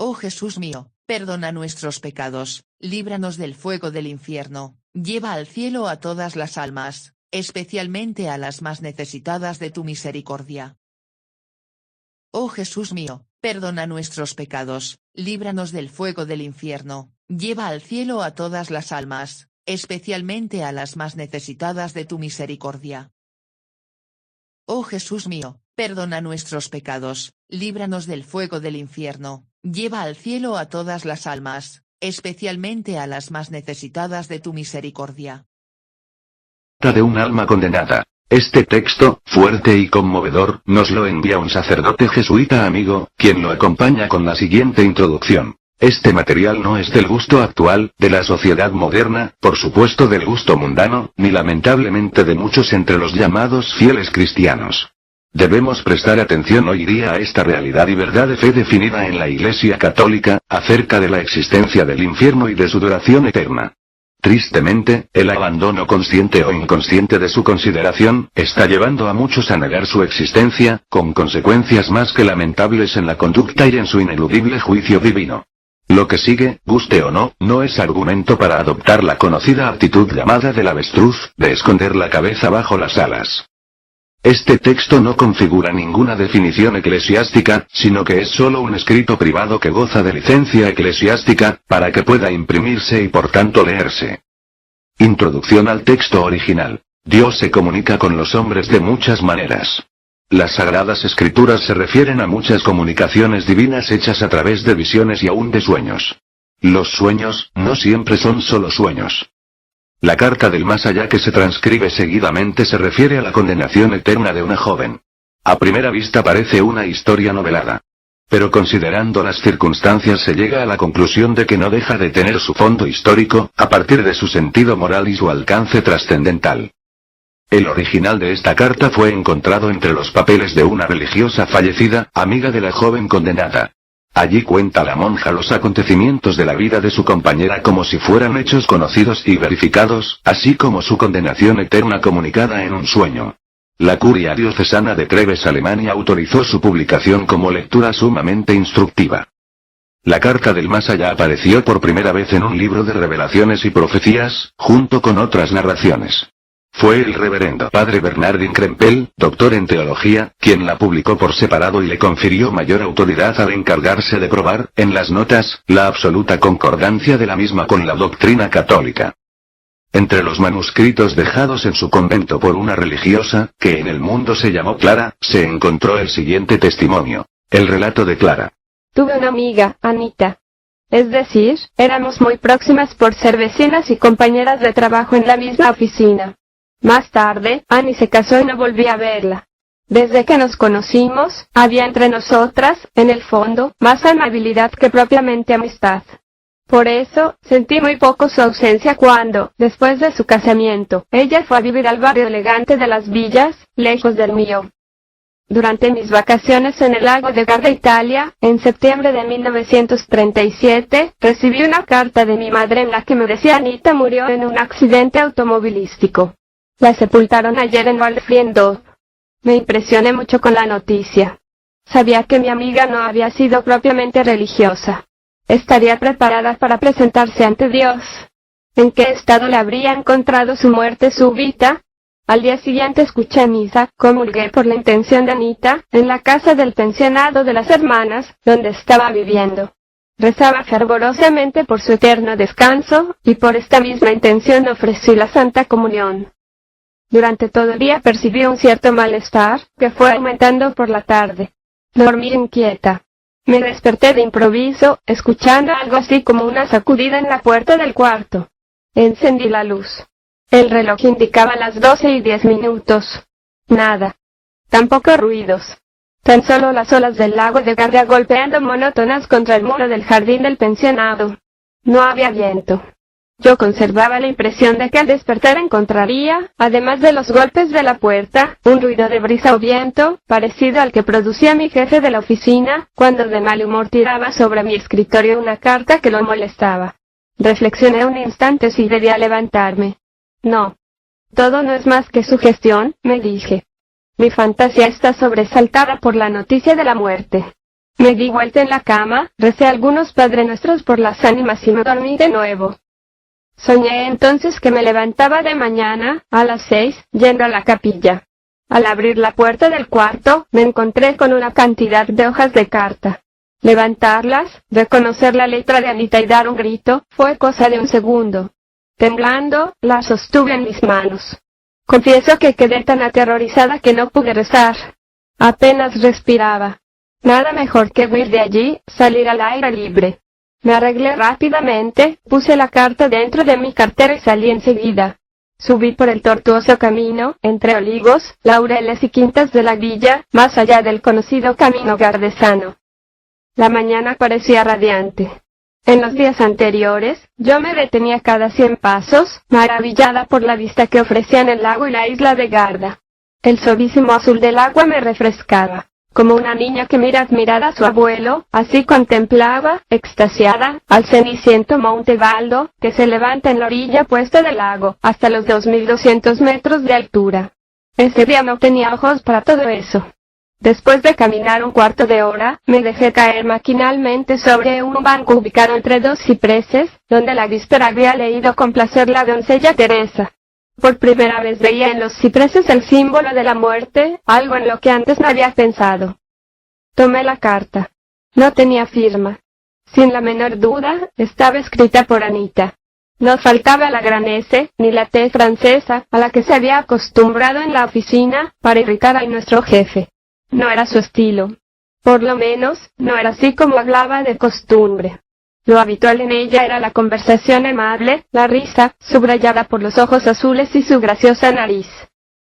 Oh Jesús mío, perdona nuestros pecados, líbranos del fuego del infierno, lleva al cielo a todas las almas, especialmente a las más necesitadas de tu misericordia. Oh Jesús mío, perdona nuestros pecados, líbranos del fuego del infierno, lleva al cielo a todas las almas, especialmente a las más necesitadas de tu misericordia. Oh Jesús mío, perdona nuestros pecados, líbranos del fuego del infierno, lleva al cielo a todas las almas, especialmente a las más necesitadas de tu misericordia. De un alma condenada. Este texto, fuerte y conmovedor, nos lo envía un sacerdote jesuita amigo, quien lo acompaña con la siguiente introducción. Este material no es del gusto actual, de la sociedad moderna, por supuesto del gusto mundano, ni lamentablemente de muchos entre los llamados fieles cristianos. Debemos prestar atención hoy día a esta realidad y verdad de fe definida en la Iglesia Católica, acerca de la existencia del infierno y de su duración eterna. Tristemente, el abandono consciente o inconsciente de su consideración, está llevando a muchos a negar su existencia, con consecuencias más que lamentables en la conducta y en su ineludible juicio divino. Lo que sigue, guste o no, no es argumento para adoptar la conocida actitud llamada del avestruz, de esconder la cabeza bajo las alas. Este texto no configura ninguna definición eclesiástica, sino que es solo un escrito privado que goza de licencia eclesiástica, para que pueda imprimirse y por tanto leerse. Introducción al texto original. Dios se comunica con los hombres de muchas maneras. Las Sagradas Escrituras se refieren a muchas comunicaciones divinas hechas a través de visiones y aún de sueños. Los sueños, no siempre son solo sueños. La carta del más allá que se transcribe seguidamente se refiere a la condenación eterna de una joven. A primera vista parece una historia novelada. Pero considerando las circunstancias se llega a la conclusión de que no deja de tener su fondo histórico, a partir de su sentido moral y su alcance trascendental. El original de esta carta fue encontrado entre los papeles de una religiosa fallecida, amiga de la joven condenada. Allí cuenta la monja los acontecimientos de la vida de su compañera como si fueran hechos conocidos y verificados, así como su condenación eterna comunicada en un sueño. La Curia Diocesana de Treves, Alemania autorizó su publicación como lectura sumamente instructiva. La carta del más allá apareció por primera vez en un libro de revelaciones y profecías, junto con otras narraciones. Fue el reverendo padre Bernardin Krempel, doctor en teología, quien la publicó por separado y le confirió mayor autoridad al encargarse de probar, en las notas, la absoluta concordancia de la misma con la doctrina católica. Entre los manuscritos dejados en su convento por una religiosa, que en el mundo se llamó Clara, se encontró el siguiente testimonio. El relato de Clara. Tuve una amiga, Anita. Es decir, éramos muy próximas por ser vecinas y compañeras de trabajo en la misma oficina. Más tarde, Annie se casó y no volví a verla. Desde que nos conocimos, había entre nosotras, en el fondo, más amabilidad que propiamente amistad. Por eso, sentí muy poco su ausencia cuando, después de su casamiento, ella fue a vivir al barrio elegante de las villas, lejos del mío. Durante mis vacaciones en el lago de Garda, Italia, en septiembre de 1937, recibí una carta de mi madre en la que me decía Anita murió en un accidente automovilístico. La sepultaron ayer en Waldfriedhof. Me impresioné mucho con la noticia. Sabía que mi amiga no había sido propiamente religiosa. Estaría preparada para presentarse ante Dios. ¿En qué estado le habría encontrado su muerte súbita? Al día siguiente escuché misa, comulgué por la intención de Anita, en la casa del pensionado de las hermanas, donde estaba viviendo. Rezaba fervorosamente por su eterno descanso, y por esta misma intención ofrecí la Santa Comunión. Durante todo el día percibí un cierto malestar, que fue aumentando por la tarde. Dormí inquieta. Me desperté de improviso, escuchando algo así como una sacudida en la puerta del cuarto. Encendí la luz. El reloj indicaba las 12:10. Nada. Tampoco ruidos. Tan solo las olas del lago de Garda golpeando monótonas contra el muro del jardín del pensionado. No había viento. Yo conservaba la impresión de que al despertar encontraría, además de los golpes de la puerta, un ruido de brisa o viento, parecido al que producía mi jefe de la oficina, cuando de mal humor tiraba sobre mi escritorio una carta que lo molestaba. Reflexioné un instante si debía levantarme. No. Todo no es más que sugestión, me dije. Mi fantasía está sobresaltada por la noticia de la muerte. Me di vuelta en la cama, recé algunos Padre Nuestros por las ánimas y me dormí de nuevo. Soñé entonces que me levantaba de mañana, a las 6, yendo a la capilla. Al abrir la puerta del cuarto, me encontré con una cantidad de hojas de carta. Levantarlas, reconocer la letra de Anita y dar un grito, fue cosa de un segundo. Temblando, las sostuve en mis manos. Confieso que quedé tan aterrorizada que no pude rezar. Apenas respiraba. Nada mejor que huir de allí, salir al aire libre. Me arreglé rápidamente, puse la carta dentro de mi cartera y salí enseguida. Subí por el tortuoso camino, entre olivos, laureles y quintas de la villa, más allá del conocido camino gardesano. La mañana parecía radiante. En los días anteriores, yo me detenía cada 100 pasos, maravillada por la vista que ofrecían el lago y la isla de Garda. El suavísimo azul del agua me refrescaba. Como una niña que mira admirada a su abuelo, así contemplaba, extasiada, al ceniciento Monte Baldo, que se levanta en la orilla opuesta del lago, hasta los 2200 metros de altura. Ese día no tenía ojos para todo eso. Después de caminar un cuarto de hora, me dejé caer maquinalmente sobre un banco ubicado entre dos cipreses, donde la víspera había leído con placer la doncella Teresa. Por primera vez veía en los cipreses el símbolo de la muerte, algo en lo que antes no había pensado. Tomé la carta. No tenía firma. Sin la menor duda, estaba escrita por Anita. No faltaba la gran S, ni la T francesa, a la que se había acostumbrado en la oficina, para irritar a nuestro jefe. No era su estilo. Por lo menos, no era así como hablaba de costumbre. Lo habitual en ella era la conversación amable, la risa, subrayada por los ojos azules y su graciosa nariz.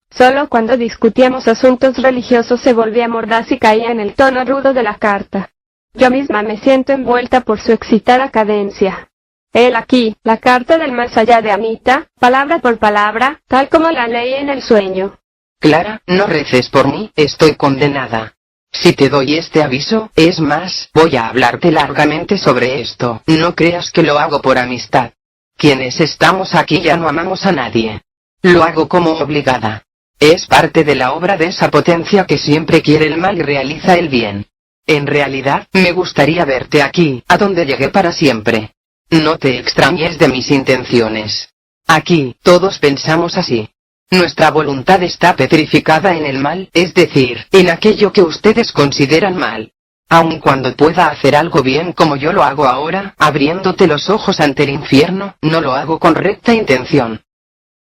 Solo cuando discutíamos asuntos religiosos se volvía mordaz y caía en el tono rudo de la carta. Yo misma me siento envuelta por su excitada cadencia. He aquí, la carta del más allá de Anita, palabra por palabra, tal como la leí en el sueño. Clara, no reces por mí, estoy condenada. Si te doy este aviso, es más, voy a hablarte largamente sobre esto, no creas que lo hago por amistad. Quienes estamos aquí ya no amamos a nadie. Lo hago como obligada. Es parte de la obra de esa potencia que siempre quiere el mal y realiza el bien. En realidad, me gustaría verte aquí, a donde llegué para siempre. No te extrañes de mis intenciones. Aquí, todos pensamos así. Nuestra voluntad está petrificada en el mal, es decir, en aquello que ustedes consideran mal. Aun cuando pueda hacer algo bien como yo lo hago ahora, abriéndote los ojos ante el infierno, no lo hago con recta intención.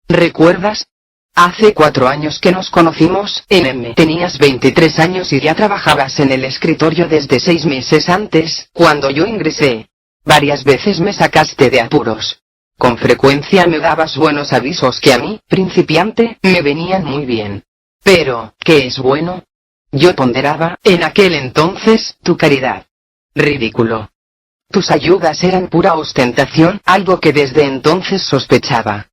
¿Recuerdas? Hace 4 años que nos conocimos, en M. Tenías 23 años y ya trabajabas en el escritorio desde 6 meses antes, cuando yo ingresé. Varias veces me sacaste de apuros. Con frecuencia me dabas buenos avisos que a mí, principiante, me venían muy bien. Pero, ¿qué es bueno? Yo ponderaba, en aquel entonces, tu caridad. Ridículo. Tus ayudas eran pura ostentación, algo que desde entonces sospechaba.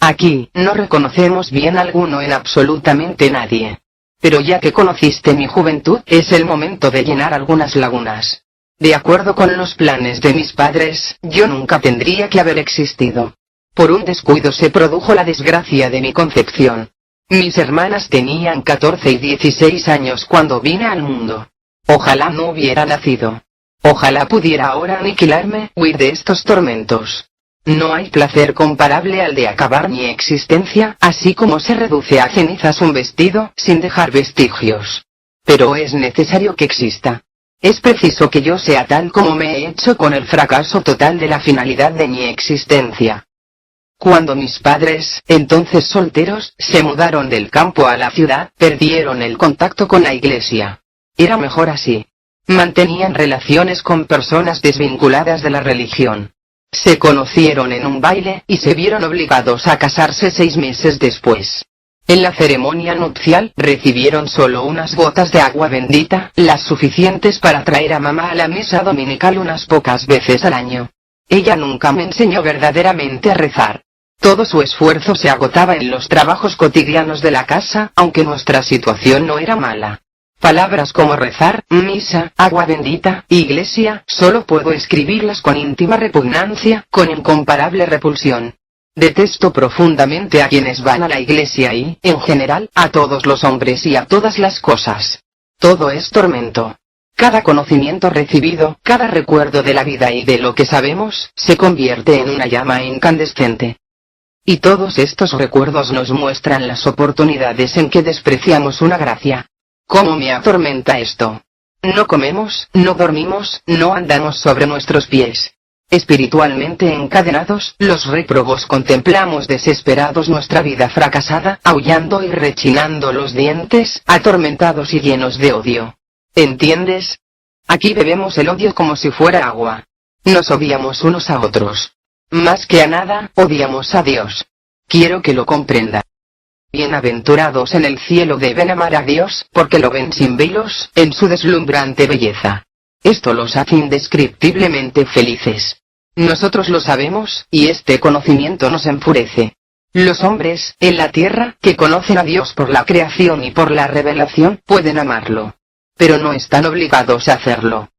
Aquí, no reconocemos bien alguno en absolutamente nadie. Pero ya que conociste mi juventud, es el momento de llenar algunas lagunas. De acuerdo con los planes de mis padres, yo nunca tendría que haber existido. Por un descuido se produjo la desgracia de mi concepción. Mis hermanas tenían 14 y 16 años cuando vine al mundo. Ojalá no hubiera nacido. Ojalá pudiera ahora aniquilarme, huir de estos tormentos. No hay placer comparable al de acabar mi existencia, así como se reduce a cenizas un vestido, sin dejar vestigios. Pero es necesario que exista. Es preciso que yo sea tal como me he hecho con el fracaso total de la finalidad de mi existencia. Cuando mis padres, entonces solteros, se mudaron del campo a la ciudad, perdieron el contacto con la iglesia. Era mejor así. Mantenían relaciones con personas desvinculadas de la religión. Se conocieron en un baile, y se vieron obligados a casarse 6 meses después. En la ceremonia nupcial, recibieron solo unas gotas de agua bendita, las suficientes para traer a mamá a la misa dominical unas pocas veces al año. Ella nunca me enseñó verdaderamente a rezar. Todo su esfuerzo se agotaba en los trabajos cotidianos de la casa, aunque nuestra situación no era mala. Palabras como rezar, misa, agua bendita, iglesia, solo puedo escribirlas con íntima repugnancia, con incomparable repulsión. Detesto profundamente a quienes van a la iglesia y, en general, a todos los hombres y a todas las cosas. Todo es tormento. Cada conocimiento recibido, cada recuerdo de la vida y de lo que sabemos, se convierte en una llama incandescente. Y todos estos recuerdos nos muestran las oportunidades en que despreciamos una gracia. ¿Cómo me atormenta esto? No comemos, no dormimos, no andamos sobre nuestros pies. Espiritualmente encadenados, los réprobos contemplamos desesperados nuestra vida fracasada, aullando y rechinando los dientes, atormentados y llenos de odio. ¿Entiendes? Aquí bebemos el odio como si fuera agua. Nos odiamos unos a otros. Más que a nada, odiamos a Dios. Quiero que lo comprenda. Bienaventurados en el cielo deben amar a Dios, porque lo ven sin velos, en su deslumbrante belleza. Esto los hace indescriptiblemente felices. Nosotros lo sabemos, y este conocimiento nos enfurece. Los hombres, en la tierra, que conocen a Dios por la creación y por la revelación, pueden amarlo. Pero no están obligados a hacerlo.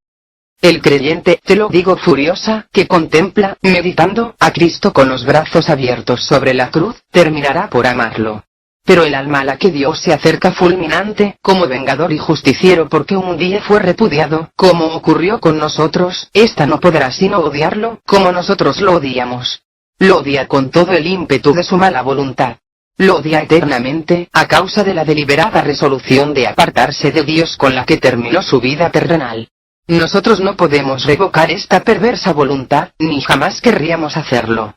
El creyente, te lo digo furiosa, que contempla, meditando, a Cristo con los brazos abiertos sobre la cruz, terminará por amarlo. Pero el alma a la que Dios se acerca fulminante, como vengador y justiciero porque un día fue repudiado, como ocurrió con nosotros, ésta no podrá sino odiarlo, como nosotros lo odiamos. Lo odia con todo el ímpetu de su mala voluntad. Lo odia eternamente, a causa de la deliberada resolución de apartarse de Dios con la que terminó su vida terrenal. Nosotros no podemos revocar esta perversa voluntad, ni jamás querríamos hacerlo.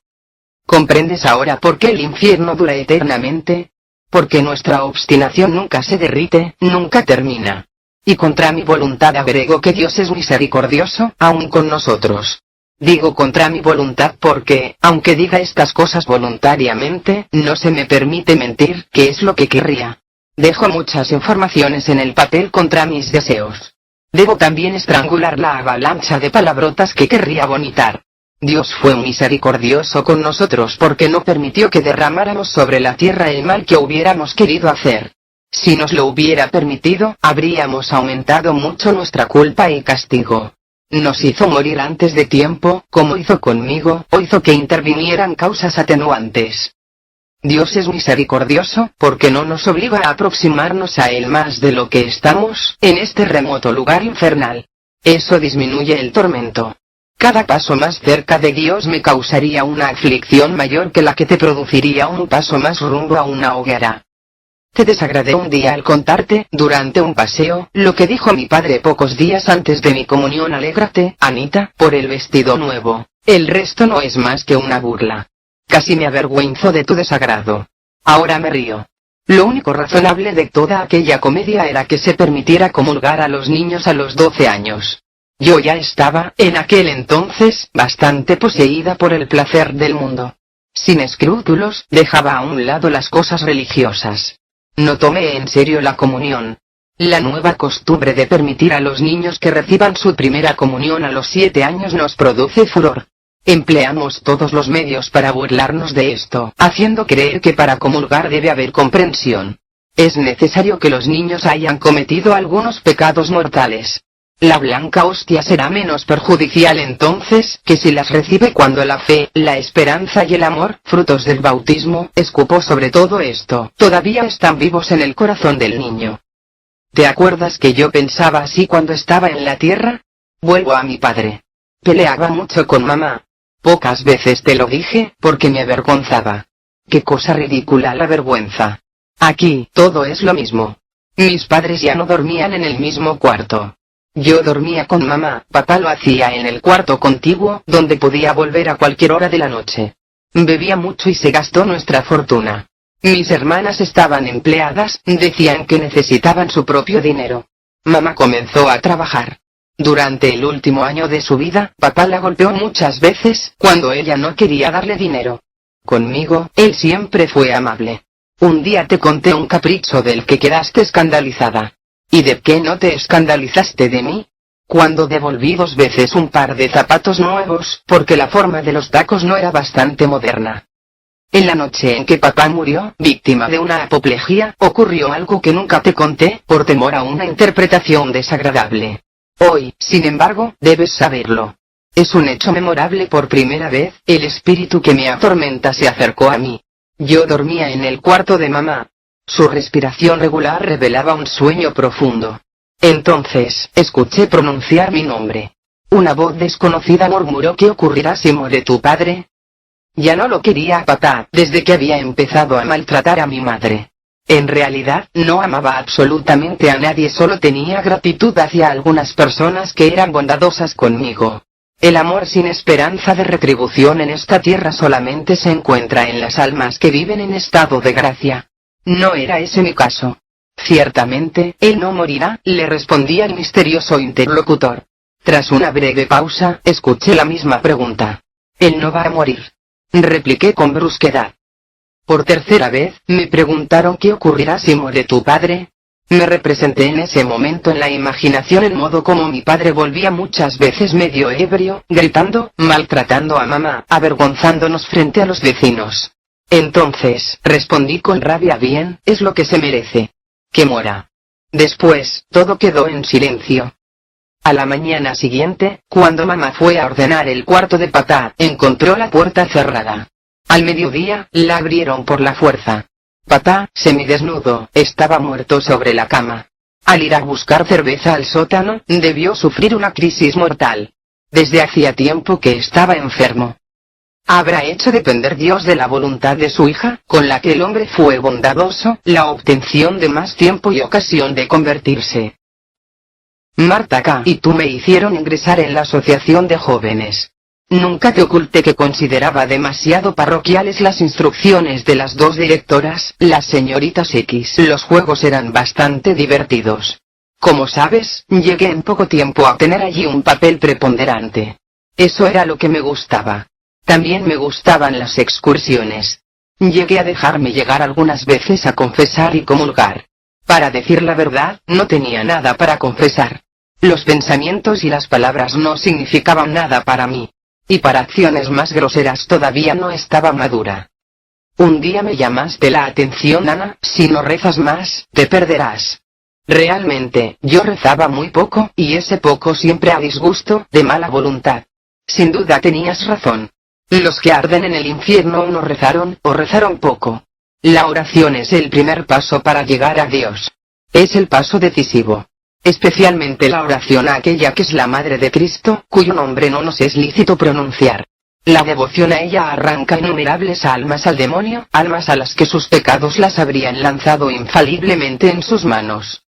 ¿Comprendes ahora por qué el infierno dura eternamente? Porque nuestra obstinación nunca se derrite, nunca termina. Y contra mi voluntad agrego que Dios es misericordioso, aun con nosotros. Digo contra mi voluntad porque, aunque diga estas cosas voluntariamente, no se me permite mentir, que es lo que querría. Dejo muchas informaciones en el papel contra mis deseos. Debo también estrangular la avalancha de palabrotas que querría vomitar. Dios fue misericordioso con nosotros porque no permitió que derramáramos sobre la tierra el mal que hubiéramos querido hacer. Si nos lo hubiera permitido, habríamos aumentado mucho nuestra culpa y castigo. Nos hizo morir antes de tiempo, como hizo conmigo, o hizo que intervinieran causas atenuantes. Dios es misericordioso, porque no nos obliga a aproximarnos a Él más de lo que estamos, en este remoto lugar infernal. Eso disminuye el tormento. Cada paso más cerca de Dios me causaría una aflicción mayor que la que te produciría un paso más rumbo a una hoguera. Te desagradé un día al contarte, durante un paseo, lo que dijo mi padre pocos días antes de mi comunión. Alégrate, Anita, por el vestido nuevo. El resto no es más que una burla. Casi me avergüenzo de tu desagrado. Ahora me río. Lo único razonable de toda aquella comedia era que se permitiera comulgar a los niños a los 12 años. Yo ya estaba, en aquel entonces, bastante poseída por el placer del mundo. Sin escrúpulos, dejaba a un lado las cosas religiosas. No tomé en serio la comunión. La nueva costumbre de permitir a los niños que reciban su primera comunión a los 7 años nos produce furor. Empleamos todos los medios para burlarnos de esto, haciendo creer que para comulgar debe haber comprensión. Es necesario que los niños hayan cometido algunos pecados mortales. La blanca hostia será menos perjudicial entonces, que si las recibe cuando la fe, la esperanza y el amor, frutos del bautismo, escupo sobre todo esto, todavía están vivos en el corazón del niño. ¿Te acuerdas que yo pensaba así cuando estaba en la tierra? Vuelvo a mi padre. Peleaba mucho con mamá. Pocas veces te lo dije, porque me avergonzaba. Qué cosa ridícula la vergüenza. Aquí, todo es lo mismo. Mis padres ya no dormían en el mismo cuarto. Yo dormía con mamá, papá lo hacía en el cuarto contiguo, donde podía volver a cualquier hora de la noche. Bebía mucho y se gastó nuestra fortuna. Mis hermanas estaban empleadas, decían que necesitaban su propio dinero. Mamá comenzó a trabajar. Durante el último año de su vida, papá la golpeó muchas veces, cuando ella no quería darle dinero. Conmigo, él siempre fue amable. Un día te conté un capricho del que quedaste escandalizada. ¿Y de qué no te escandalizaste de mí? Cuando devolví 2 veces un par de zapatos nuevos, porque la forma de los tacos no era bastante moderna. En la noche en que papá murió, víctima de una apoplejía, ocurrió algo que nunca te conté, por temor a una interpretación desagradable. Hoy, sin embargo, debes saberlo. Es un hecho memorable. Por primera vez, el espíritu que me atormenta se acercó a mí. Yo dormía en el cuarto de mamá. Su respiración regular revelaba un sueño profundo. Entonces, escuché pronunciar mi nombre. Una voz desconocida murmuró: ¿qué ocurrirá si muere tu padre? Ya no lo quería a Patá, desde que había empezado a maltratar a mi madre. En realidad, no amaba absolutamente a nadie, solo tenía gratitud hacia algunas personas que eran bondadosas conmigo. El amor sin esperanza de retribución en esta tierra solamente se encuentra en las almas que viven en estado de gracia. No era ese mi caso. Ciertamente, él no morirá, le respondía el misterioso interlocutor. Tras una breve pausa, escuché la misma pregunta. Él no va a morir, repliqué con brusquedad. Por tercera vez, me preguntaron: ¿qué ocurrirá si muere tu padre? Me representé en ese momento en la imaginación el modo como mi padre volvía muchas veces medio ebrio, gritando, maltratando a mamá, avergonzándonos frente a los vecinos. Entonces, respondí con rabia: bien, es lo que se merece. Que muera. Después, todo quedó en silencio. A la mañana siguiente, cuando mamá fue a ordenar el cuarto de Patá, encontró la puerta cerrada. Al mediodía, la abrieron por la fuerza. Patá, semidesnudo, estaba muerto sobre la cama. Al ir a buscar cerveza al sótano, debió sufrir una crisis mortal. Desde hacía tiempo que estaba enfermo. ¿Habrá hecho depender Dios de la voluntad de su hija, con la que el hombre fue bondadoso, la obtención de más tiempo y ocasión de convertirse? Marta K. y tú me hicieron ingresar en la asociación de jóvenes. Nunca te oculté que consideraba demasiado parroquiales las instrucciones de las dos directoras, las señoritas X. Los juegos eran bastante divertidos. Como sabes, llegué en poco tiempo a tener allí un papel preponderante. Eso era lo que me gustaba. También me gustaban las excursiones. Llegué a dejarme llegar algunas veces a confesar y comulgar. Para decir la verdad, no tenía nada para confesar. Los pensamientos y las palabras no significaban nada para mí. Y para acciones más groseras todavía no estaba madura. Un día me llamaste la atención: Ana, si no rezas más, te perderás. Realmente, yo rezaba muy poco, y ese poco siempre a disgusto, de mala voluntad. Sin duda tenías razón. Los que arden en el infierno no rezaron, o rezaron poco. La oración es el primer paso para llegar a Dios. Es el paso decisivo. Especialmente la oración a aquella que es la Madre de Cristo, cuyo nombre no nos es lícito pronunciar. La devoción a ella arranca innumerables almas al demonio, almas a las que sus pecados las habrían lanzado infaliblemente en sus manos.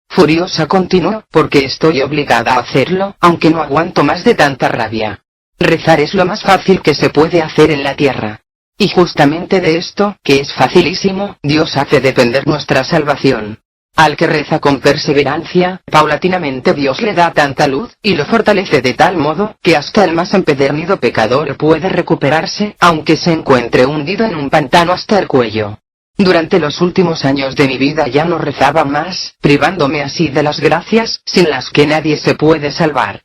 Furiosa continuó: porque estoy obligada a hacerlo, aunque no aguanto más de tanta rabia. Rezar es lo más fácil que se puede hacer en la tierra. Y justamente de esto, que es facilísimo, Dios hace depender nuestra salvación. Al que reza con perseverancia, paulatinamente Dios le da tanta luz, y lo fortalece de tal modo, que hasta el más empedernido pecador puede recuperarse, aunque se encuentre hundido en un pantano hasta el cuello. Durante los últimos años de mi vida ya no rezaba más, privándome así de las gracias, sin las que nadie se puede salvar.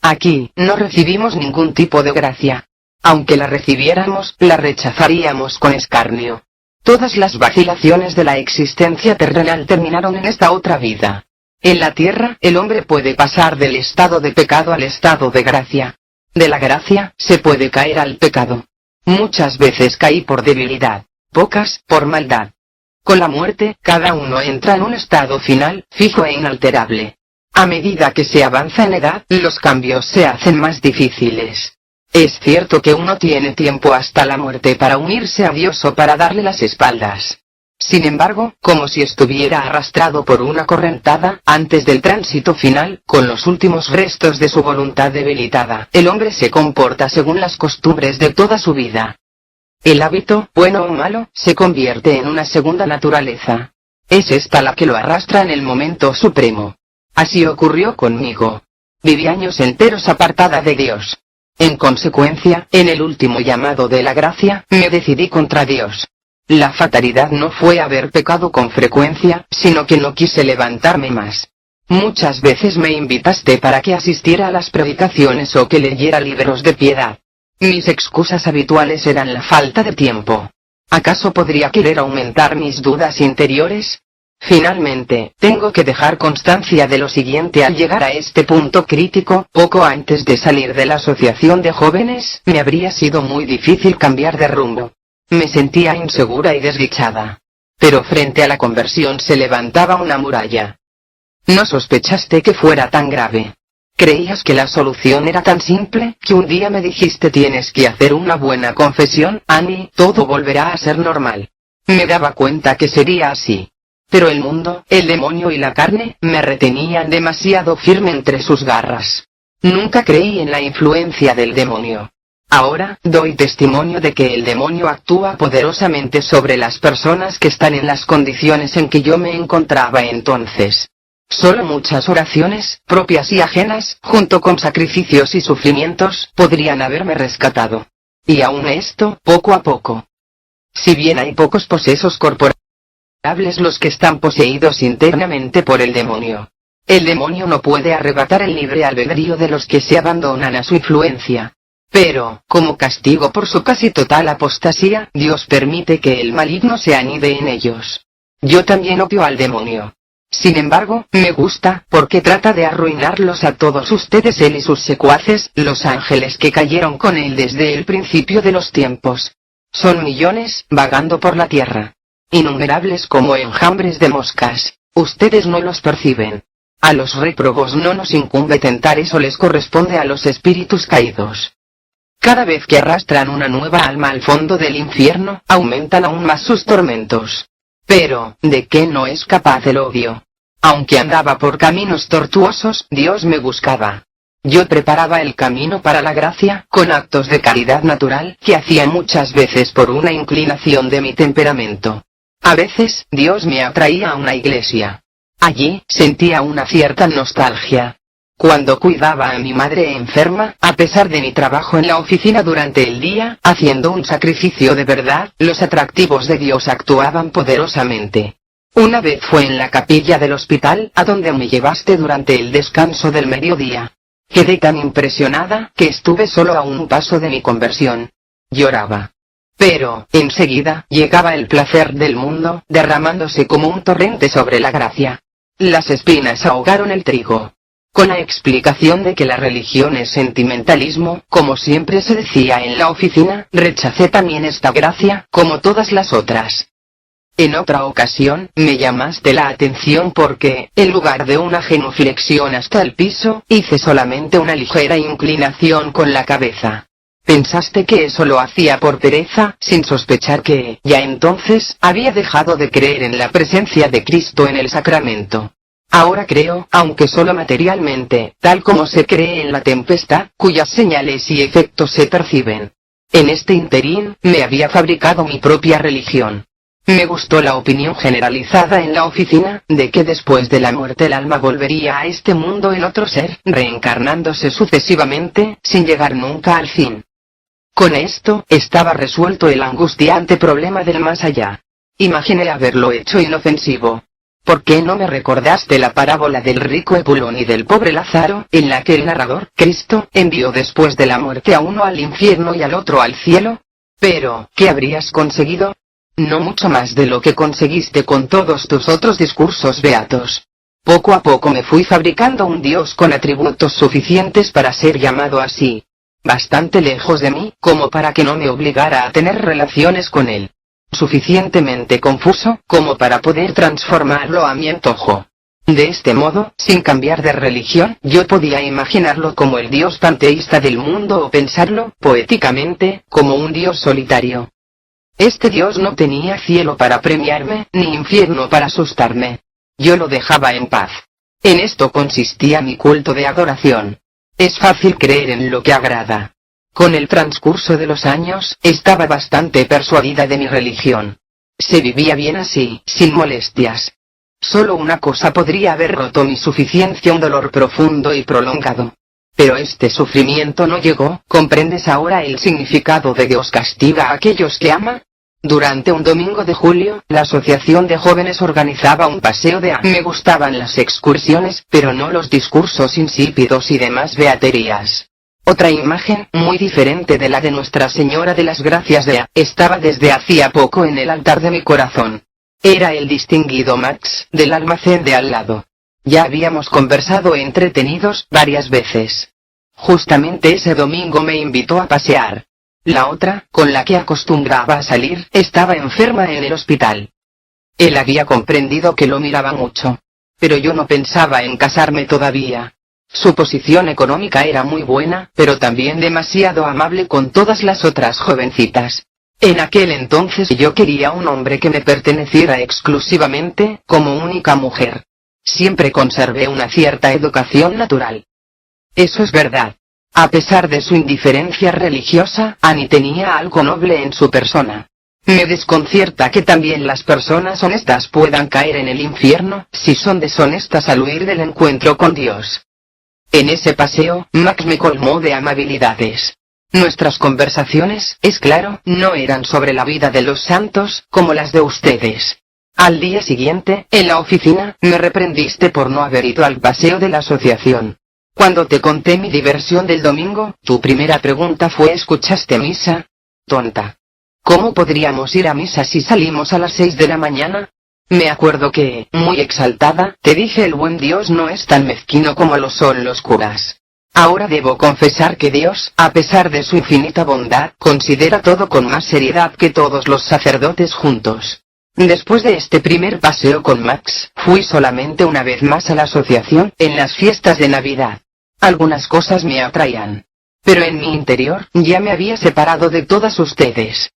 Aquí, no recibimos ningún tipo de gracia. Aunque la recibiéramos, la rechazaríamos con escarnio. Todas las vacilaciones de la existencia terrenal terminaron en esta otra vida. En la tierra, el hombre puede pasar del estado de pecado al estado de gracia. De la gracia, se puede caer al pecado. Muchas veces caí por debilidad, pocas, por maldad. Con la muerte, cada uno entra en un estado final, fijo e inalterable. A medida que se avanza en edad, los cambios se hacen más difíciles. Es cierto que uno tiene tiempo hasta la muerte para unirse a Dios o para darle las espaldas. Sin embargo, como si estuviera arrastrado por una correntada, antes del tránsito final, con los últimos restos de su voluntad debilitada, el hombre se comporta según las costumbres de toda su vida. El hábito, bueno o malo, se convierte en una segunda naturaleza. Es esta la que lo arrastra en el momento supremo. Así ocurrió conmigo. Viví años enteros apartada de Dios. En consecuencia, en el último llamado de la gracia, me decidí contra Dios. La fatalidad no fue haber pecado con frecuencia, sino que no quise levantarme más. Muchas veces me invitaste para que asistiera a las predicaciones o que leyera libros de piedad. Mis excusas habituales eran la falta de tiempo. ¿Acaso podría querer aumentar mis dudas interiores? Finalmente, tengo que dejar constancia de lo siguiente: al llegar a este punto crítico, poco antes de salir de la asociación de jóvenes, me habría sido muy difícil cambiar de rumbo. Me sentía insegura y desdichada. Pero frente a la conversión se levantaba una muralla. No sospechaste que fuera tan grave. Creías que la solución era tan simple, que un día me dijiste tienes que hacer una buena confesión, Annie, todo volverá a ser normal. Me daba cuenta que sería así. Pero el mundo, el demonio y la carne, me retenían demasiado firme entre sus garras. Nunca creí en la influencia del demonio. Ahora, doy testimonio de que el demonio actúa poderosamente sobre las personas que están en las condiciones en que yo me encontraba entonces. Solo muchas oraciones, propias y ajenas, junto con sacrificios y sufrimientos, podrían haberme rescatado. Y aún esto, poco a poco. Si bien hay pocos posesos corporales los que están poseídos internamente por el demonio. El demonio no puede arrebatar el libre albedrío de los que se abandonan a su influencia. Pero, como castigo por su casi total apostasía, Dios permite que el maligno se anide en ellos. Yo también odio al demonio. Sin embargo, me gusta, porque trata de arruinarlos a todos ustedes él y sus secuaces, los ángeles que cayeron con él desde el principio de los tiempos. Son millones, vagando por la tierra. Innumerables como enjambres de moscas. Ustedes no los perciben. A los réprobos no nos incumbe tentar, eso les corresponde a los espíritus caídos. Cada vez que arrastran una nueva alma al fondo del infierno, aumentan aún más sus tormentos. Pero, ¿de qué no es capaz el odio? Aunque andaba por caminos tortuosos, Dios me buscaba. Yo preparaba el camino para la gracia, con actos de caridad natural, que hacía muchas veces por una inclinación de mi temperamento. A veces, Dios me atraía a una iglesia. Allí, sentía una cierta nostalgia. Cuando cuidaba a mi madre enferma, a pesar de mi trabajo en la oficina durante el día, haciendo un sacrificio de verdad, los atractivos de Dios actuaban poderosamente. Una vez fue en la capilla del hospital, a donde me llevaste durante el descanso del mediodía. Quedé tan impresionada, que estuve solo a un paso de mi conversión. Lloraba. Pero, enseguida, llegaba el placer del mundo, derramándose como un torrente sobre la gracia. Las espinas ahogaron el trigo. Con la explicación de que la religión es sentimentalismo, como siempre se decía en la oficina, rechacé también esta gracia, como todas las otras. En otra ocasión, me llamaste la atención porque, en lugar de una genuflexión hasta el piso, hice solamente una ligera inclinación con la cabeza. Pensaste que eso lo hacía por pereza, sin sospechar que, ya entonces, había dejado de creer en la presencia de Cristo en el sacramento. Ahora creo, aunque solo materialmente, tal como se cree en la tempestad, cuyas señales y efectos se perciben. En este interín, me había fabricado mi propia religión. Me gustó la opinión generalizada en la oficina, de que después de la muerte el alma volvería a este mundo en otro ser, reencarnándose sucesivamente, sin llegar nunca al fin. Con esto, estaba resuelto el angustiante problema del más allá. Imaginé haberlo hecho inofensivo. ¿Por qué no me recordaste la parábola del rico Epulón y del pobre Lázaro, en la que el narrador, Cristo, envió después de la muerte a uno al infierno y al otro al cielo? Pero, ¿qué habrías conseguido? No mucho más de lo que conseguiste con todos tus otros discursos beatos. Poco a poco me fui fabricando un Dios con atributos suficientes para ser llamado así. Bastante lejos de mí, como para que no me obligara a tener relaciones con él. Suficientemente confuso, como para poder transformarlo a mi antojo. De este modo, sin cambiar de religión, yo podía imaginarlo como el Dios panteísta del mundo o pensarlo, poéticamente, como un Dios solitario. Este Dios no tenía cielo para premiarme, ni infierno para asustarme. Yo lo dejaba en paz. En esto consistía mi culto de adoración. Es fácil creer en lo que agrada. Con el transcurso de los años, estaba bastante persuadida de mi religión. Se vivía bien así, sin molestias. Solo una cosa podría haber roto mi suficiencia, un dolor profundo y prolongado. Pero este sufrimiento no llegó. ¿Comprendes ahora el significado de Dios castiga a aquellos que ama? Durante un domingo de julio, la asociación de jóvenes organizaba un paseo de Me gustaban las excursiones, pero no los discursos insípidos y demás beaterías. Otra imagen, muy diferente de la de Nuestra Señora de las Gracias de A, estaba desde hacía poco en el altar de mi corazón. Era el distinguido Max, del almacén de al lado. Ya habíamos conversado entretenidos varias veces. Justamente ese domingo me invitó a pasear. La otra, con la que acostumbraba a salir, estaba enferma en el hospital. Él había comprendido que lo miraba mucho. Pero yo no pensaba en casarme todavía. Su posición económica era muy buena, pero también demasiado amable con todas las otras jovencitas. En aquel entonces yo quería un hombre que me perteneciera exclusivamente, como única mujer. Siempre conservé una cierta educación natural. Eso es verdad. A pesar de su indiferencia religiosa, Annie tenía algo noble en su persona. Me desconcierta que también las personas honestas puedan caer en el infierno, si son deshonestas al huir del encuentro con Dios. En ese paseo, Max me colmó de amabilidades. Nuestras conversaciones, es claro, no eran sobre la vida de los santos, como las de ustedes. Al día siguiente, en la oficina, me reprendiste por no haber ido al paseo de la asociación. Cuando te conté mi diversión del domingo, tu primera pregunta fue ¿escuchaste misa? Tonta. ¿Cómo podríamos ir a misa si salimos a las 6 de la mañana? Me acuerdo que, muy exaltada, te dije el buen Dios no es tan mezquino como lo son los curas. Ahora debo confesar que Dios, a pesar de su infinita bondad, considera todo con más seriedad que todos los sacerdotes juntos. Después de este primer paseo con Max, fui solamente una vez más a la asociación, en las fiestas de Navidad. Algunas cosas me atraían. Pero en mi interior, ya me había separado de todas ustedes.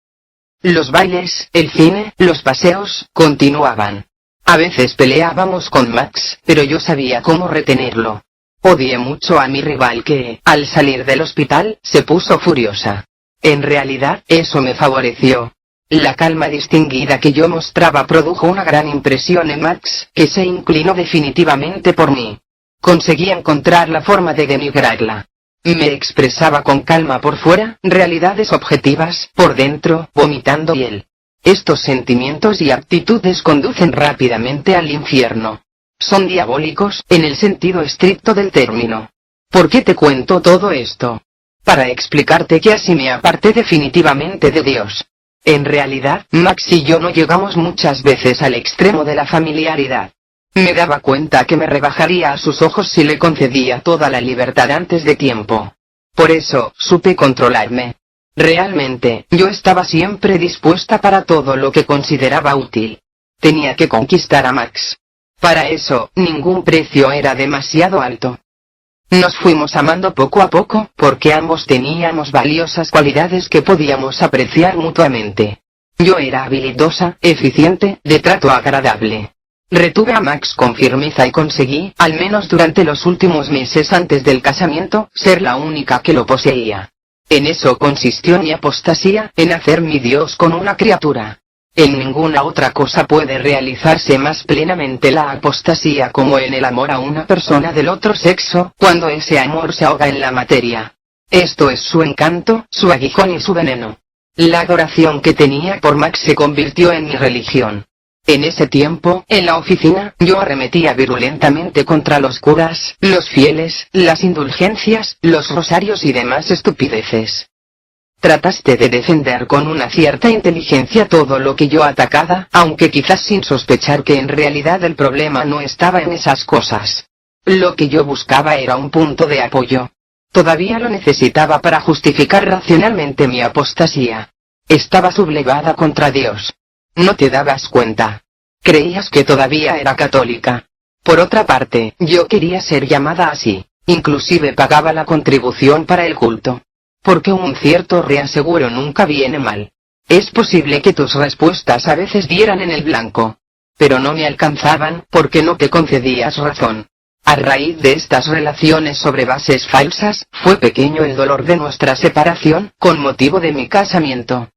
Los bailes, el cine, los paseos, continuaban. A veces peleábamos con Max, pero yo sabía cómo retenerlo. Odié mucho a mi rival que, al salir del hospital, se puso furiosa. En realidad, eso me favoreció. La calma distinguida que yo mostraba produjo una gran impresión en Max, que se inclinó definitivamente por mí. Conseguí encontrar la forma de denigrarla. Me expresaba con calma por fuera, realidades objetivas, por dentro, vomitando hiel. Estos sentimientos y actitudes conducen rápidamente al infierno. Son diabólicos, en el sentido estricto del término. ¿Por qué te cuento todo esto? Para explicarte que así me aparté definitivamente de Dios. En realidad, Max y yo no llegamos muchas veces al extremo de la familiaridad. Me daba cuenta que me rebajaría a sus ojos si le concedía toda la libertad antes de tiempo. Por eso, supe controlarme. Realmente, yo estaba siempre dispuesta para todo lo que consideraba útil. Tenía que conquistar a Max. Para eso, ningún precio era demasiado alto. Nos fuimos amando poco a poco, porque ambos teníamos valiosas cualidades que podíamos apreciar mutuamente. Yo era habilidosa, eficiente, de trato agradable. Retuve a Max con firmeza y conseguí, al menos durante los últimos meses antes del casamiento, ser la única que lo poseía. En eso consistió mi apostasía, en hacer mi Dios con una criatura. En ninguna otra cosa puede realizarse más plenamente la apostasía como en el amor a una persona del otro sexo, cuando ese amor se ahoga en la materia. Esto es su encanto, su aguijón y su veneno. La adoración que tenía por Max se convirtió en mi religión. En ese tiempo, en la oficina, yo arremetía virulentamente contra los curas, los fieles, las indulgencias, los rosarios y demás estupideces. Trataste de defender con una cierta inteligencia todo lo que yo atacaba, aunque quizás sin sospechar que en realidad el problema no estaba en esas cosas. Lo que yo buscaba era un punto de apoyo. Todavía lo necesitaba para justificar racionalmente mi apostasía. Estaba sublevada contra Dios. No te dabas cuenta. Creías que todavía era católica. Por otra parte, yo quería ser llamada así. Inclusive pagaba la contribución para el culto. Porque un cierto reaseguro nunca viene mal. Es posible que tus respuestas a veces dieran en el blanco. Pero no me alcanzaban, porque no te concedías razón. A raíz de estas relaciones sobre bases falsas, fue pequeño el dolor de nuestra separación, con motivo de mi casamiento.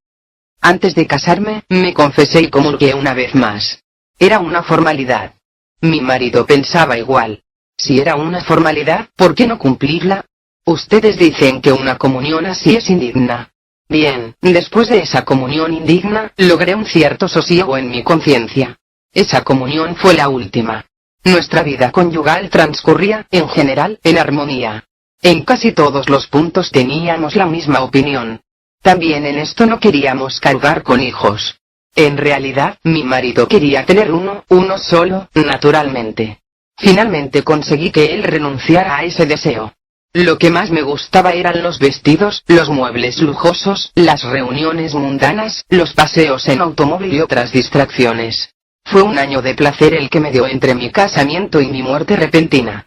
Antes de casarme, me confesé y comulgué una vez más. Era una formalidad. Mi marido pensaba igual. Si era una formalidad, ¿por qué no cumplirla? Ustedes dicen que una comunión así es indigna. Bien, después de esa comunión indigna, logré un cierto sosiego en mi conciencia. Esa comunión fue la última. Nuestra vida conyugal transcurría, en general, en armonía. En casi todos los puntos teníamos la misma opinión. También en esto no queríamos cargar con hijos. En realidad, mi marido quería tener uno solo, naturalmente. Finalmente conseguí que él renunciara a ese deseo. Lo que más me gustaba eran los vestidos, los muebles lujosos, las reuniones mundanas, los paseos en automóvil y otras distracciones. Fue un año de placer el que me dio entre mi casamiento y mi muerte repentina.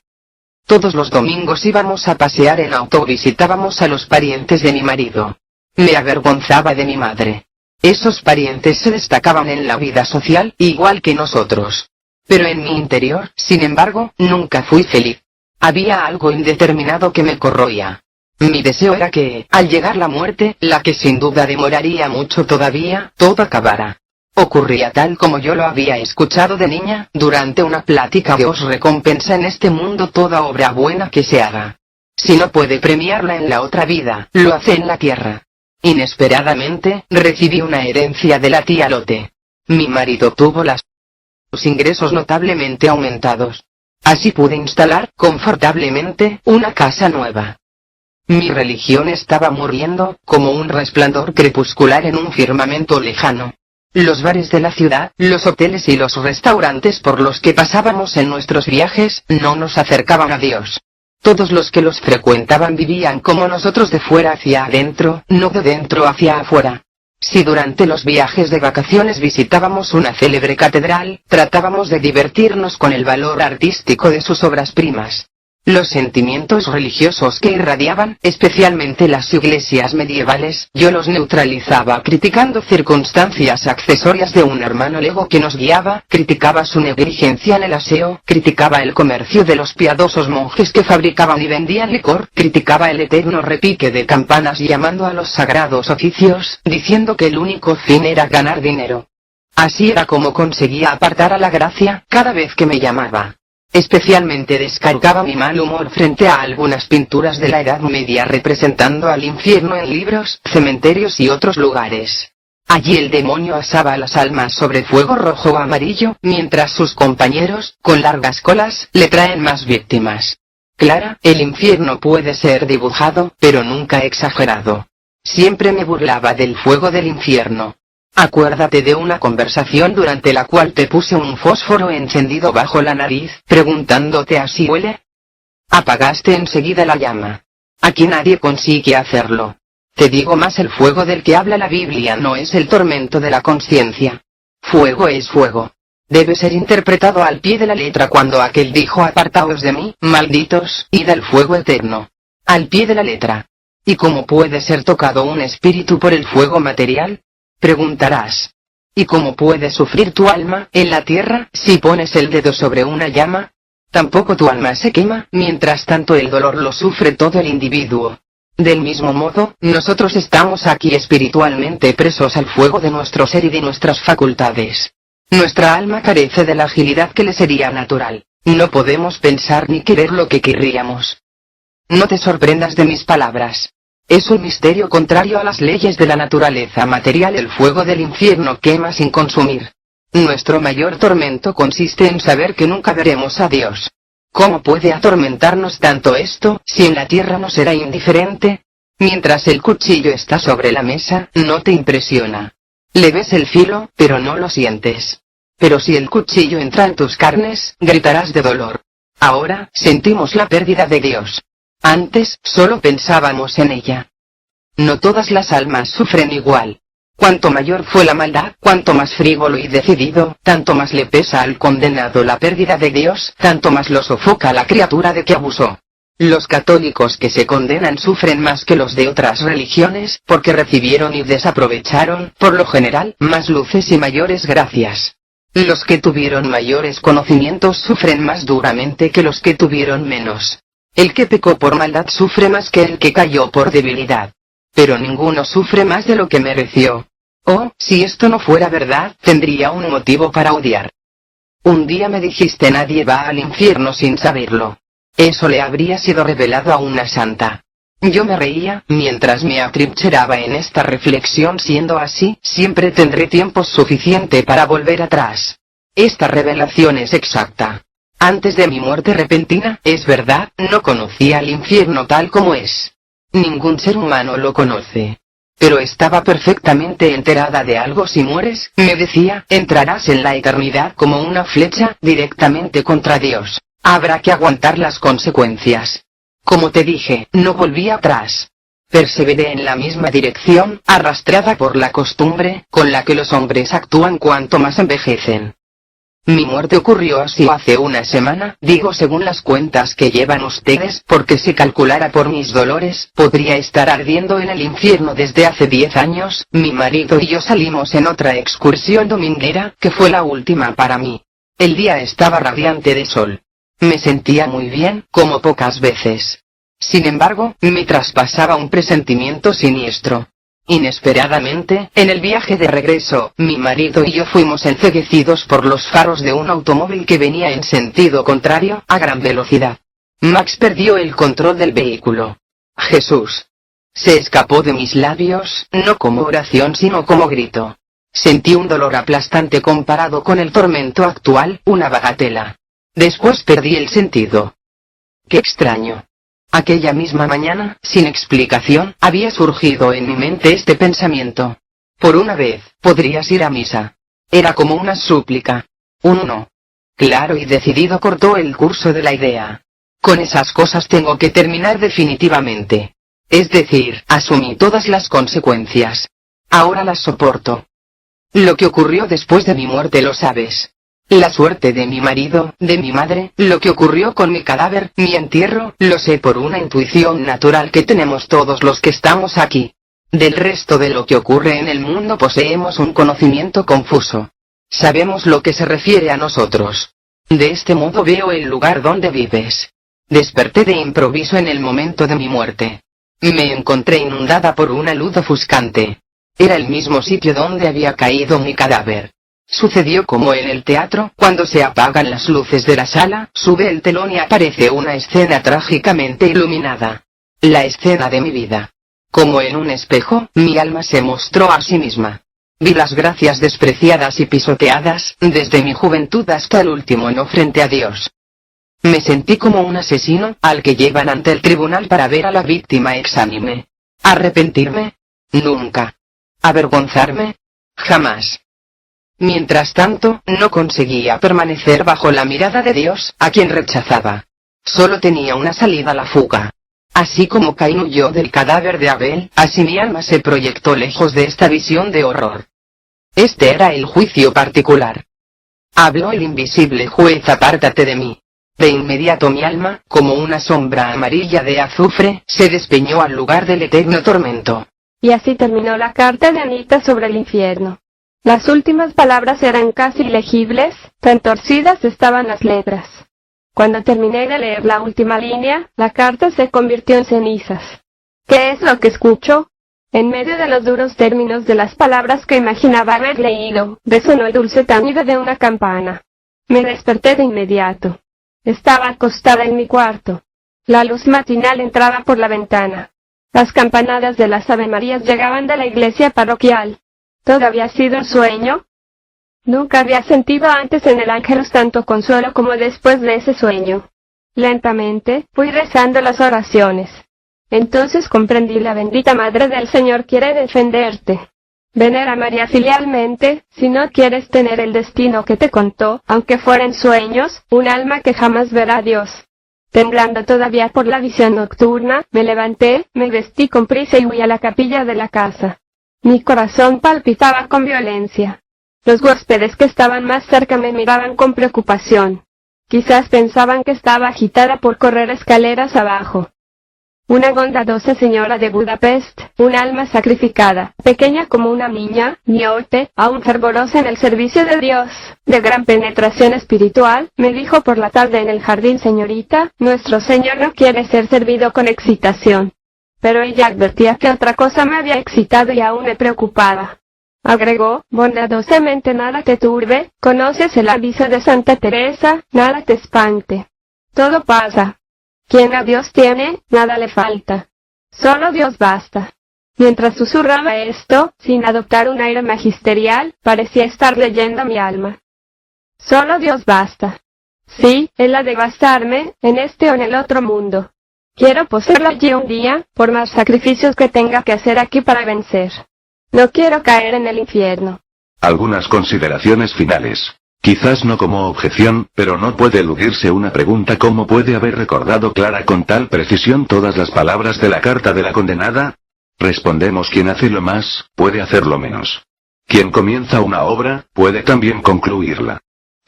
Todos los domingos íbamos a pasear en auto o visitábamos a los parientes de mi marido. Me avergonzaba de mi madre. Esos parientes se destacaban en la vida social, igual que nosotros. Pero en mi interior, sin embargo, nunca fui feliz. Había algo indeterminado que me corroía. Mi deseo era que, al llegar la muerte, la que sin duda demoraría mucho todavía, todo acabara. Ocurría tal como yo lo había escuchado de niña, durante una plática: Dios recompensa en este mundo toda obra buena que se haga. Si no puede premiarla en la otra vida, lo hace en la tierra. Inesperadamente, recibí una herencia de la tía Lotte. Mi marido tuvo sus ingresos notablemente aumentados. Así pude instalar, confortablemente, una casa nueva. Mi religión estaba muriendo, como un resplandor crepuscular en un firmamento lejano. Los bares de la ciudad, los hoteles y los restaurantes por los que pasábamos en nuestros viajes, no nos acercaban a Dios. Todos los que los frecuentaban vivían como nosotros, de fuera hacia adentro, no de dentro hacia afuera. Si durante los viajes de vacaciones visitábamos una célebre catedral, tratábamos de divertirnos con el valor artístico de sus obras primas. Los sentimientos religiosos que irradiaban, especialmente las iglesias medievales, yo los neutralizaba criticando circunstancias accesorias de un hermano lego que nos guiaba, criticaba su negligencia en el aseo, criticaba el comercio de los piadosos monjes que fabricaban y vendían licor, criticaba el eterno repique de campanas llamando a los sagrados oficios, diciendo que el único fin era ganar dinero. Así era como conseguía apartar a la gracia, cada vez que me llamaba. Especialmente descargaba mi mal humor frente a algunas pinturas de la Edad Media representando al infierno en libros, cementerios y otros lugares. Allí el demonio asaba a las almas sobre fuego rojo o amarillo, mientras sus compañeros, con largas colas, le traen más víctimas. Clara, el infierno puede ser dibujado, pero nunca exagerado. Siempre me burlaba del fuego del infierno. Acuérdate de una conversación durante la cual te puse un fósforo encendido bajo la nariz, preguntándote: ¿así huele? Apagaste enseguida la llama. Aquí nadie consigue hacerlo. Te digo más: el fuego del que habla la Biblia no es el tormento de la conciencia. Fuego es fuego. Debe ser interpretado al pie de la letra cuando aquel dijo: apartaos de mí, malditos, id al fuego eterno. Al pie de la letra. ¿Y cómo puede ser tocado un espíritu por el fuego material? Preguntarás. ¿Y cómo puede sufrir tu alma, en la tierra, si pones el dedo sobre una llama? Tampoco tu alma se quema, mientras tanto el dolor lo sufre todo el individuo. Del mismo modo, nosotros estamos aquí espiritualmente presos al fuego de nuestro ser y de nuestras facultades. Nuestra alma carece de la agilidad que le sería natural. No podemos pensar ni querer lo que querríamos. No te sorprendas de mis palabras. Es un misterio contrario a las leyes de la naturaleza material. El fuego del infierno quema sin consumir. Nuestro mayor tormento consiste en saber que nunca veremos a Dios. ¿Cómo puede atormentarnos tanto esto, si en la tierra nos será indiferente? Mientras el cuchillo está sobre la mesa, no te impresiona. Le ves el filo, pero no lo sientes. Pero si el cuchillo entra en tus carnes, gritarás de dolor. Ahora, sentimos la pérdida de Dios. Antes, solo pensábamos en ella. No todas las almas sufren igual. Cuanto mayor fue la maldad, cuanto más frívolo y decidido, tanto más le pesa al condenado la pérdida de Dios, tanto más lo sofoca la criatura de que abusó. Los católicos que se condenan sufren más que los de otras religiones, porque recibieron y desaprovecharon, por lo general, más luces y mayores gracias. Los que tuvieron mayores conocimientos sufren más duramente que los que tuvieron menos. El que pecó por maldad sufre más que el que cayó por debilidad. Pero ninguno sufre más de lo que mereció. Oh, si esto no fuera verdad, tendría un motivo para odiar. Un día me dijiste: nadie va al infierno sin saberlo. Eso le habría sido revelado a una santa. Yo me reía, mientras me atrincheraba en esta reflexión. Siendo así, siempre tendré tiempo suficiente para volver atrás. Esta revelación es exacta. Antes de mi muerte repentina, es verdad, no conocía el infierno tal como es. Ningún ser humano lo conoce. Pero estaba perfectamente enterada de algo. Si mueres, me decía, entrarás en la eternidad como una flecha, directamente contra Dios. Habrá que aguantar las consecuencias. Como te dije, no volví atrás. Perseveré en la misma dirección, arrastrada por la costumbre, con la que los hombres actúan cuanto más envejecen. Mi muerte ocurrió así hace una semana, digo según las cuentas que llevan ustedes, porque si calculara por mis dolores, podría estar ardiendo en el infierno desde hace 10 años. Mi marido y yo salimos en otra excursión dominguera, que fue la última para mí. El día estaba radiante de sol. Me sentía muy bien, como pocas veces. Sin embargo, me traspasaba un presentimiento siniestro. Inesperadamente, en el viaje de regreso, mi marido y yo fuimos enceguecidos por los faros de un automóvil que venía en sentido contrario, a gran velocidad. Max perdió el control del vehículo. Jesús. Se escapó de mis labios, no como oración sino como grito. Sentí un dolor aplastante comparado con el tormento actual, una bagatela. Después perdí el sentido. Qué extraño. Aquella misma mañana, sin explicación, había surgido en mi mente este pensamiento. Por una vez, podrías ir a misa. Era como una súplica. Un no. Claro y decidido cortó el curso de la idea. Con esas cosas tengo que terminar definitivamente. Es decir, asumí todas las consecuencias. Ahora las soporto. Lo que ocurrió después de mi muerte lo sabes. La suerte de mi marido, de mi madre, lo que ocurrió con mi cadáver, mi entierro, lo sé por una intuición natural que tenemos todos los que estamos aquí. Del resto de lo que ocurre en el mundo poseemos un conocimiento confuso. Sabemos lo que se refiere a nosotros. De este modo veo el lugar donde vives. Desperté de improviso en el momento de mi muerte. Me encontré inundada por una luz ofuscante. Era el mismo sitio donde había caído mi cadáver. Sucedió como en el teatro, cuando se apagan las luces de la sala, sube el telón y aparece una escena trágicamente iluminada. La escena de mi vida. Como en un espejo, mi alma se mostró a sí misma. Vi las gracias despreciadas y pisoteadas, desde mi juventud hasta el último no frente a Dios. Me sentí como un asesino, al que llevan ante el tribunal para ver a la víctima exánime. ¿Arrepentirme? Nunca. ¿Avergonzarme? Jamás. Mientras tanto, no conseguía permanecer bajo la mirada de Dios, a quien rechazaba. Solo tenía una salida: la fuga. Así como Caín huyó del cadáver de Abel, así mi alma se proyectó lejos de esta visión de horror. Este era el juicio particular. Habló el invisible juez: apártate de mí. De inmediato mi alma, como una sombra amarilla de azufre, se despeñó al lugar del eterno tormento. Y así terminó la carta de Anita sobre el infierno. Las últimas palabras eran casi ilegibles, tan torcidas estaban las letras. Cuando terminé de leer la última línea, la carta se convirtió en cenizas. ¿Qué es lo que escucho? En medio de los duros términos de las palabras que imaginaba haber leído, resonó el dulce tañido de una campana. Me desperté de inmediato. Estaba acostada en mi cuarto. La luz matinal entraba por la ventana. Las campanadas de las avemarías llegaban de la iglesia parroquial. ¿Todo había sido un sueño? Nunca había sentido antes en el Ángelus tanto consuelo como después de ese sueño. Lentamente, fui rezando las oraciones. Entonces comprendí: la bendita Madre del Señor quiere defenderte. Venera a María filialmente, si no quieres tener el destino que te contó, aunque fuera en sueños, un alma que jamás verá a Dios. Temblando todavía por la visión nocturna, me levanté, me vestí con prisa y huí a la capilla de la casa. Mi corazón palpitaba con violencia. Los huéspedes que estaban más cerca me miraban con preocupación. Quizás pensaban que estaba agitada por correr escaleras abajo. Una bondadosa señora de Budapest, un alma sacrificada, pequeña como una niña, miope, aún fervorosa en el servicio de Dios, de gran penetración espiritual, me dijo por la tarde en el jardín: señorita, nuestro Señor no quiere ser servido con excitación. Pero ella advertía que otra cosa me había excitado y aún me preocupaba. Agregó, bondadosamente: nada te turbe, conoces el aviso de Santa Teresa, nada te espante. Todo pasa. Quien a Dios tiene, nada le falta. Solo Dios basta. Mientras susurraba esto, sin adoptar un aire magisterial, parecía estar leyendo mi alma. Solo Dios basta. Sí, Él ha de bastarme, en este o en el otro mundo. Quiero poseerlo allí un día, por más sacrificios que tenga que hacer aquí para vencer. No quiero caer en el infierno. Algunas consideraciones finales. Quizás no como objeción, pero no puede eludirse una pregunta: ¿cómo puede haber recordado Clara con tal precisión todas las palabras de la carta de la condenada? Respondemos: quien hace lo más, puede hacerlo menos. Quien comienza una obra, puede también concluirla.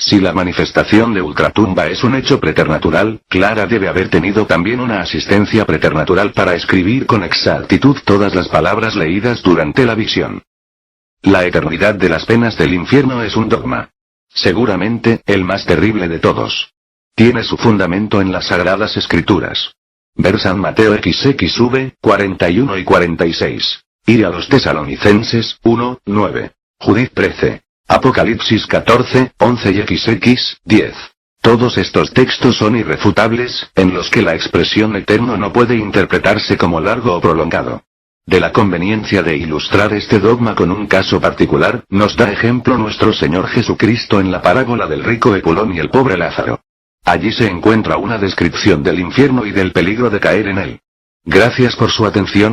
Si la manifestación de ultratumba es un hecho preternatural, Clara debe haber tenido también una asistencia preternatural para escribir con exactitud todas las palabras leídas durante la visión. La eternidad de las penas del infierno es un dogma. Seguramente, el más terrible de todos. Tiene su fundamento en las Sagradas Escrituras. Ver San Mateo XXV, 41 y 46. Ir a los Tesalonicenses, 1, 9. Judith 13. Apocalipsis 14, 11 y XX, 10. Todos estos textos son irrefutables, en los que la expresión eterno no puede interpretarse como largo o prolongado. De la conveniencia de ilustrar este dogma con un caso particular, nos da ejemplo nuestro Señor Jesucristo en la parábola del rico Epulón y el pobre Lázaro. Allí se encuentra una descripción del infierno y del peligro de caer en él. Gracias por su atención,